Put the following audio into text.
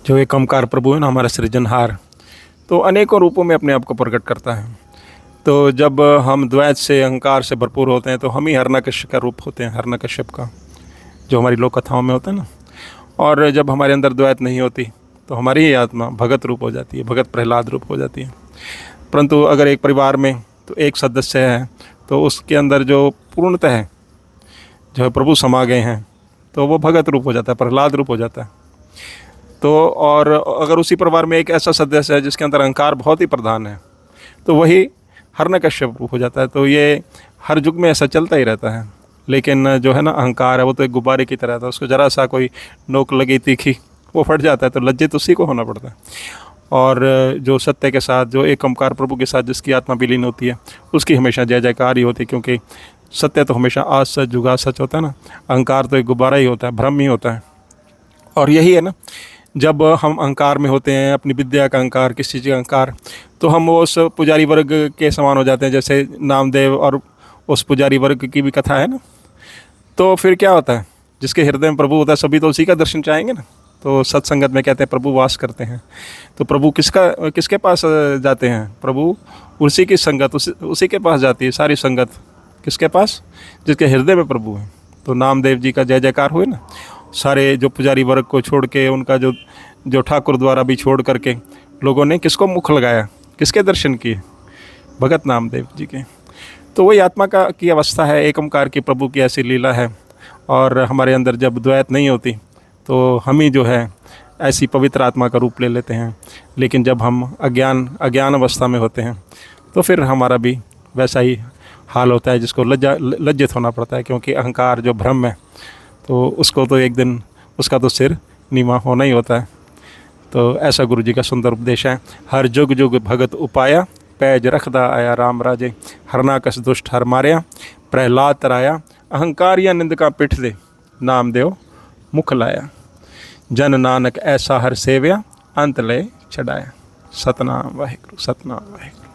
जो एक ओंकार प्रभु है ना, हमारा सृजनहार, तो अनेकों रूपों में अपने आप को प्रकट करता है। तो जब हम द्वैत से, अहंकार से भरपूर होते हैं तो हम ही हिरण्यकश्यप का रूप होते हैं, हिरण्यकश्यप का, जो हमारी लोक कथाओं में होता है ना। और जब हमारे अंदर द्वैत नहीं होती तो हमारी ही आत्मा भगत रूप हो जाती है, भगत प्रहलाद रूप हो जाती है। परंतु अगर एक परिवार में तो एक सदस्य है तो उसके अंदर जो पूर्णतः है, जो प्रभु समा गए हैं, तो वो भगत रूप हो जाता है, प्रहलाद रूप हो जाता है। तो और अगर उसी परिवार में एक ऐसा सदस्य है जिसके अंदर अहंकार बहुत ही प्रधान है, तो वही हिरण्यकश्यप रूप हो जाता है। तो ये हर युग में ऐसा चलता ही रहता है। लेकिन जो है ना, अहंकार है वो तो एक गुब्बारे की तरह था, उसको ज़रा सा कोई नोक लगी तीखी वो फट जाता है, तो लज्जित उसी को होना पड़ता है। और जो सत्य के साथ, जो एक ओंकार प्रभु के साथ जिसकी आत्मा विलीन होती है, उसकी हमेशा जय जयकार ही होती है, क्योंकि सत्य तो हमेशा आज सच जुगा सच होता है ना। अहंकार तो एक गुब्बारा ही होता है, भ्रम ही होता है। और यही है ना, जब हम अहंकार में होते हैं, अपनी विद्या का अहंकार, किसी चीज़ का अहंकार, तो हम उस पुजारी वर्ग के समान हो जाते हैं। जैसे नामदेव और उस पुजारी वर्ग की भी कथा है ना। तो फिर क्या होता है, जिसके हृदय में प्रभु होता है सभी तो उसी का दर्शन चाहेंगे ना। तो सत्संगत में कहते हैं प्रभु वास करते हैं। तो प्रभु किसके पास जाते हैं? प्रभु उसी की संगत, उसी के पास जाती है सारी संगत। किसके पास? जिसके हृदय में प्रभु है। तो नामदेव जी का जय जयकार हुए ना। सारे जो पुजारी वर्ग को छोड़ के, उनका जो ठाकुर द्वारा भी छोड़ करके लोगों ने किसको मुख लगाया, किसके दर्शन किए? भगत नामदेव जी के। तो वही आत्मा की अवस्था है, एक ओंकार की प्रभु की ऐसी लीला है। और हमारे अंदर जब द्वैत नहीं होती तो हम ही जो है ऐसी पवित्र आत्मा का रूप ले लेते हैं। लेकिन जब हम अज्ञान अवस्था में होते हैं तो फिर हमारा भी वैसा ही हाल होता है, जिसको लज्जित होना पड़ता है। क्योंकि अहंकार जो भ्रम है, तो उसको तो एक दिन उसका तो सिर नीवा होना ही होता है। तो ऐसा गुरु जी का सुंदर उपदेश है। हर जुग जुग भगत उपाया, पैज रखदा आया राम राजे, हरनाकस दुष्ट हर मारया, प्रहलाद तराया, अहंकार या निंद का पिठ दे, नामदेव मुख लाया, जन नानक ऐसा हर सेव्या, अंत ले छड़ाया। सतनाम वाहिगुरु, सतनाम वाहिगुरु।